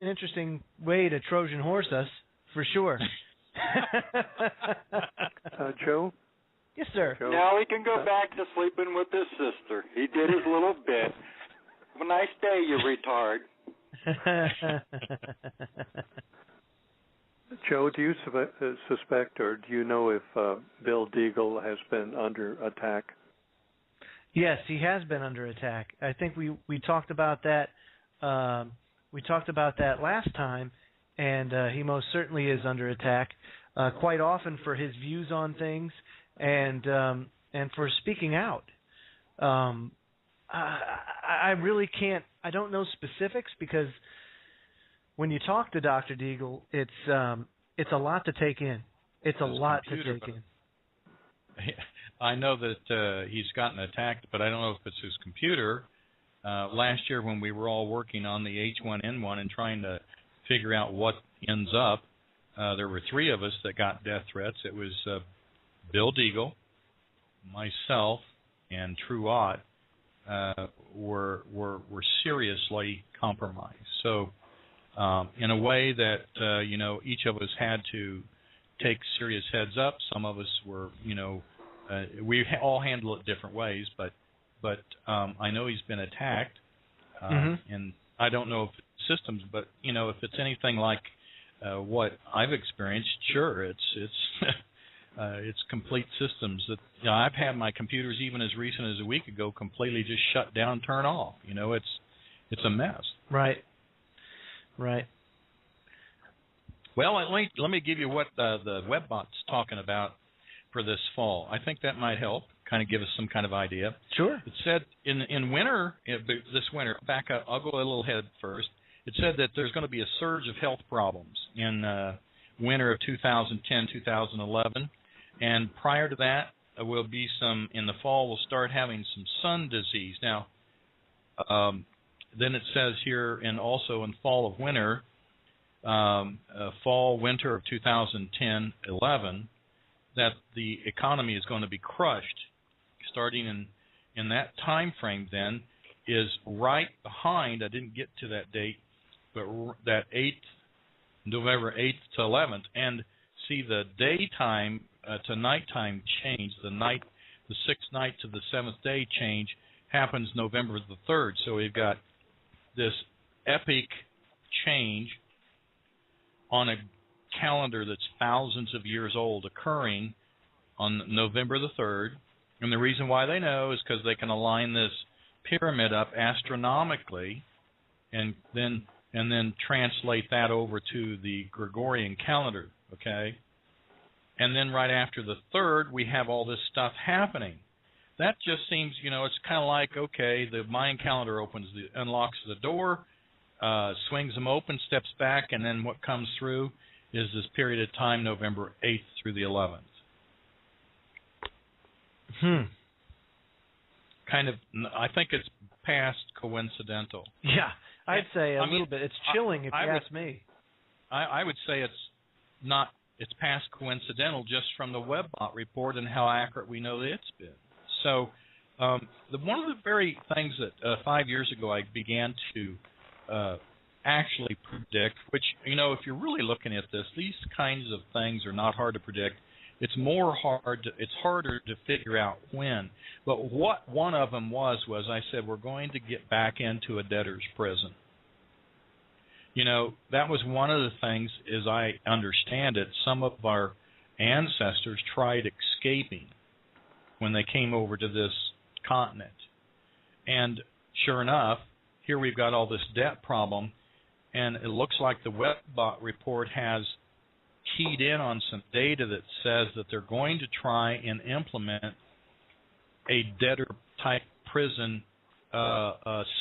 an interesting way to Trojan horse us, for sure. Joe? Yes, sir. Joe? Now he can go back to sleeping with his sister. He did his little bit. Have a nice day, you retard. Joe, do you suspect or do you know if Bill Deagle has been under attack? Yes, he has been under attack. I think we talked about that. We talked about that last time, and he most certainly is under attack quite often for his views on things and for speaking out. I really can't. I don't know specifics because when you talk to Dr. Deagle, it's a lot to take in. It's a lot to take in. I know that he's gotten attacked, but I don't know if it's his computer. Last year when we were all working on the H1N1 and trying to figure out what ends up, there were 3 of us that got death threats. It was Bill Deagle, myself, and True Ott were seriously compromised. So in a way that, each of us had to take serious heads up. Some of us were, we all handle it different ways, but I know he's been attacked, and I don't know if it's systems, but if it's anything like what I've experienced, sure, it's it's complete systems. That I've had my computers even as recent as a week ago completely just shut down, turn off. It's a mess. Right. Well, let me give you what the webbot's talking about for this fall. I think that might help, kind of give us some kind of idea. Sure. It said in winter, this winter, back up, I'll go a little ahead first. It said that there's going to be a surge of health problems in winter of 2010, 2011. And prior to that, will be some, in the fall, we'll start having some sun disease. Now, then it says here, and also in fall of winter, fall, winter of 2010-11, that the economy is going to be crushed. Starting in that time frame then is right behind, I didn't get to that date, but that November 8th to 11th, and see the daytime to nighttime change, the 6th night to the 7th day change happens November the 3rd. So we've got this epic change on a calendar that's thousands of years old occurring on November the 3rd. And the reason why they know is because they can align this pyramid up astronomically and then translate that over to the Gregorian calendar, okay? And then right after the 3rd, we have all this stuff happening. That just seems, it's kind of like, okay, the Mayan calendar unlocks the door, swings them open, steps back, and then what comes through is this period of time, November 8th through the 11th. Kind of, I think it's past coincidental. Yeah, I'd say a little bit. It's chilling if you ask me. I would say it's past coincidental just from the Webbot report and how accurate we know that it's been. So one of the very things that 5 years ago I began to actually predict, which, if you're really looking at this, these kinds of things are not hard to predict. It's harder to figure out when. But what one of them was I said we're going to get back into a debtor's prison. That was one of the things, as I understand it, some of our ancestors tried escaping when they came over to this continent. And sure enough, here we've got all this debt problem, and it looks like the Webbot report has keyed in on some data that says that they're going to try and implement a debtor-type prison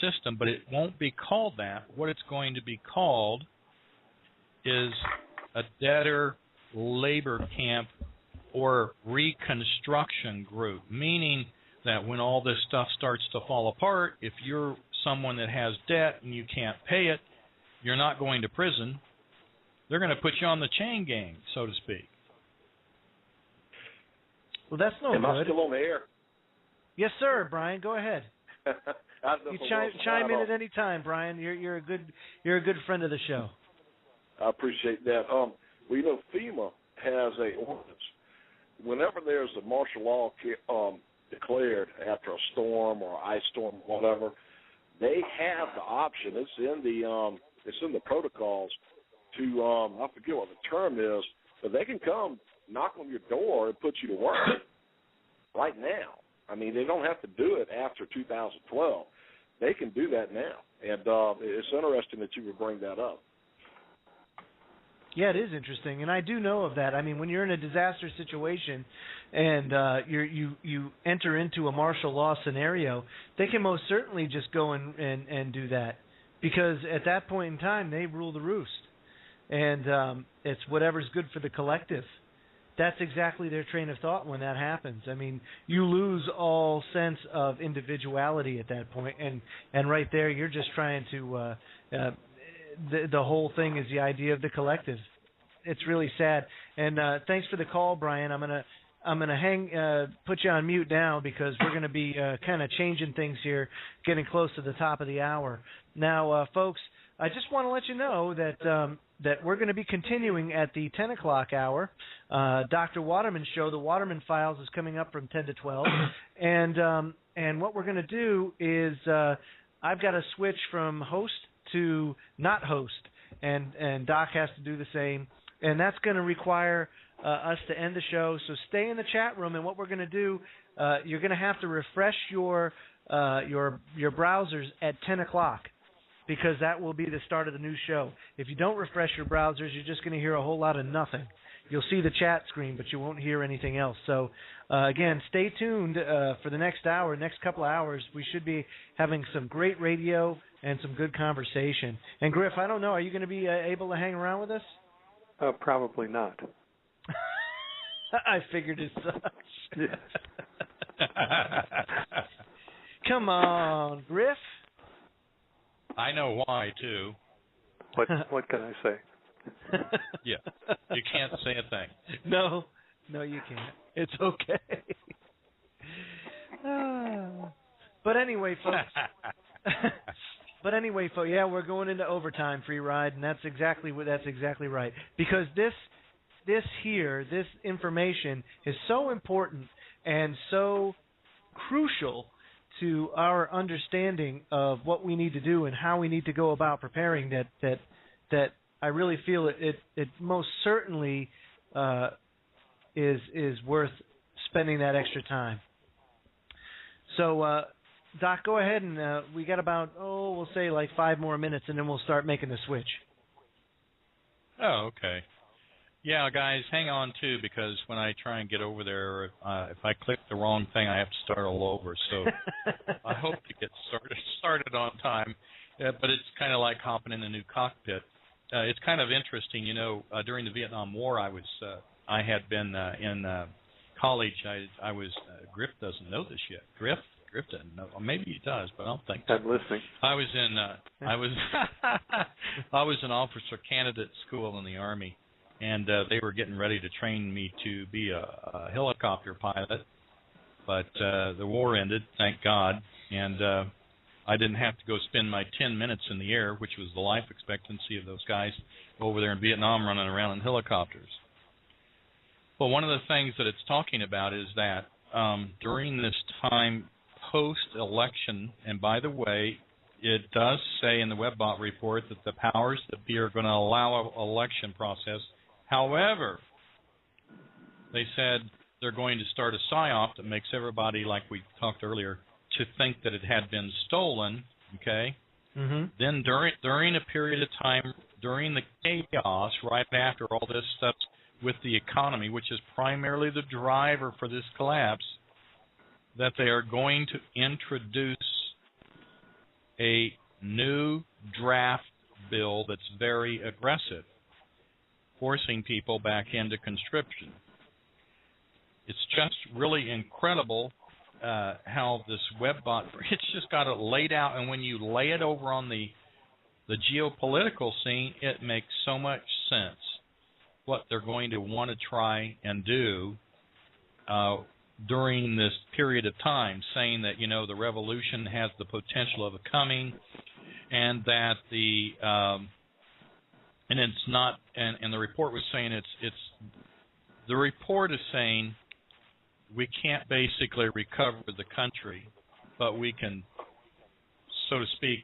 system, but it won't be called that. What it's going to be called is a debtor labor camp or reconstruction group, meaning that when all this stuff starts to fall apart, if you're someone that has debt and you can't pay it, you're not going to prison. They're going to put you on the chain gang, so to speak. Well, that's no good. Am I still on the air? Yes, sir, Brian. Go ahead. You chime in at any time, Brian. You're a good friend of the show. I appreciate that. Well, you know, FEMA has a ordinance. Whenever there's a martial law declared after a storm or ice storm, or whatever, they have the option. It's in the protocols to I forget what the term is, but they can come knock on your door and put you to work right now. I mean, they don't have to do it after 2012. They can do that now, and it's interesting that you would bring that up. Yeah, it is interesting, and I do know of that. I mean, when you're in a disaster situation and you enter into a martial law scenario, they can most certainly just go and do that, because at that point in time they rule the roost, and it's whatever's good for the collective. That's exactly their train of thought when that happens. I mean, you lose all sense of individuality at that point, and right there you're just trying to the whole thing is the idea of the collective. It's really sad. And thanks for the call, Brian. I'm gonna put you on mute now, because we're gonna be kind of changing things here, getting close to the top of the hour. Now, folks, I just want to let you know that we're going to be continuing at the 10 o'clock hour. Dr. Waterman's show, the Waterman Files, is coming up from 10 to 12. And what we're going to do is I've got to switch from host to not host, and Doc has to do the same. And that's going to require us to end the show. So stay in the chat room, and what we're going to do, you're going to have to refresh your browsers at 10 o'clock. Because that will be the start of the new show. If you don't refresh your browsers, you're just going to hear a whole lot of nothing. You'll see the chat screen, but you won't hear anything else. So, again, stay tuned for the next hour, next couple of hours. We should be having some great radio and some good conversation. And, Griff, I don't know, are you going to be able to hang around with us? Probably not. I figured as such. Yes. Come on, Griff. I know why, too. What can I say? Yeah, you can't say a thing. No, you can't. It's okay. But anyway, folks. Yeah, we're going into overtime, Free Ride, and that's exactly right. Because this information is so important and so crucial to our understanding of what we need to do and how we need to go about preparing, that I really feel it most certainly is worth spending that extra time. So, Doc, go ahead, and we got about, we'll say like 5 more minutes, and then we'll start making the switch. Oh, okay. Yeah, guys, hang on, too, because when I try and get over there, if I click the wrong thing, I have to start all over. So I hope to get started on time. But it's kind of like hopping in a new cockpit. It's kind of interesting, you know. During the Vietnam War, I had been in college. I was Griff doesn't know this yet. Griff doesn't know. Or maybe he does, but I don't think so. I'm listening. I was in officer candidate school in the Army. And they were getting ready to train me to be a helicopter pilot, but the war ended, thank God, and I didn't have to go spend my 10 minutes in the air, which was the life expectancy of those guys over there in Vietnam running around in helicopters. Well, one of the things that it's talking about is that during this time post-election, and by the way, it does say in the WebBot report that the powers that be are going to allow an election process. However, they said they're going to start a PSYOP that makes everybody, like we talked earlier, to think that it had been stolen, okay? Mm-hmm. Then during a period of time, during the chaos, right after all this stuff with the economy, which is primarily the driver for this collapse, that they are going to introduce a new draft bill that's very aggressive, forcing people back into conscription. It's just really incredible how this WebBot, it's just got it laid out, and when you lay it over on the geopolitical scene, it makes so much sense what they're going to want to try and do during this period of time, saying that, the revolution has the potential of coming, and that and it's not, and the report was saying the report is saying we can't basically recover the country, but we can, so to speak,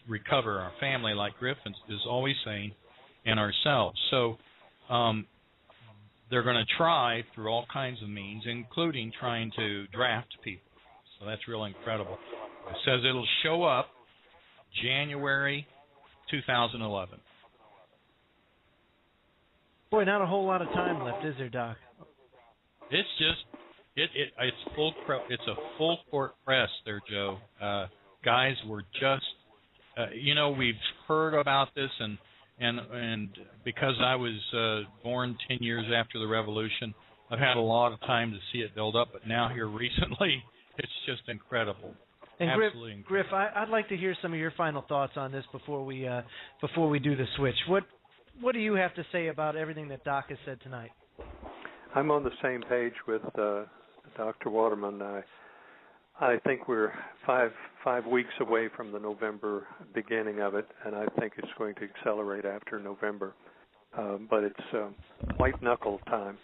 recover our family, like Griffin is always saying, and ourselves. So they're going to try through all kinds of means, including trying to draft people. So that's really incredible. It says it'll show up January 2011. Boy, not a whole lot of time left, is there, Doc? It's just it's full. It's a full court press there, Joe. Guys, we're just we've heard about this, and because I was born 10 years after the Revolution, I've had a lot of time to see it build up. But now here recently, it's just incredible. And absolutely incredible. Griff, I'd like to hear some of your final thoughts on this before we do the switch. What do you have to say about everything that Doc has said tonight? I'm on the same page with Dr. Waterman. I think we're five weeks away from the November beginning of it, and I think it's going to accelerate after November. But it's white knuckle time.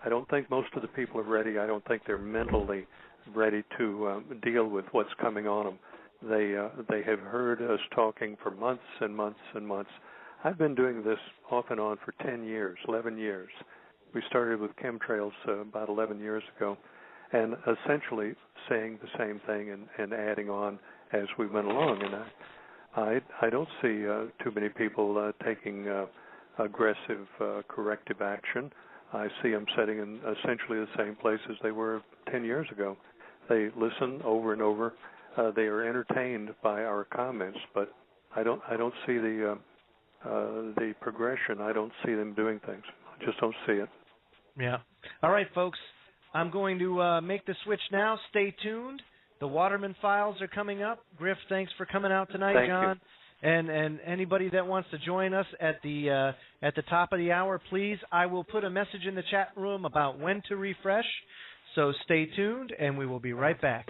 I don't think most of the people are ready. I don't think they're mentally ready to deal with what's coming on them. They have heard us talking for months and months and months. I've been doing this off and on for 10 years, 11 years. We started with chemtrails about 11 years ago, and essentially saying the same thing and adding on as we went along. And I don't see too many people taking aggressive corrective action. I see them sitting in essentially the same place as they were 10 years ago. They listen over and over. They are entertained by our comments, but I don't see the progression. I don't see them doing things. I just don't see it. Yeah. All right, folks. I'm going to make the switch now. Stay tuned. The Waterman files are coming up. Griff, thanks for coming out tonight, Thank John. You. And anybody that wants to join us at the top of the hour, please. I will put a message in the chat room about when to refresh. So stay tuned, and we will be right back.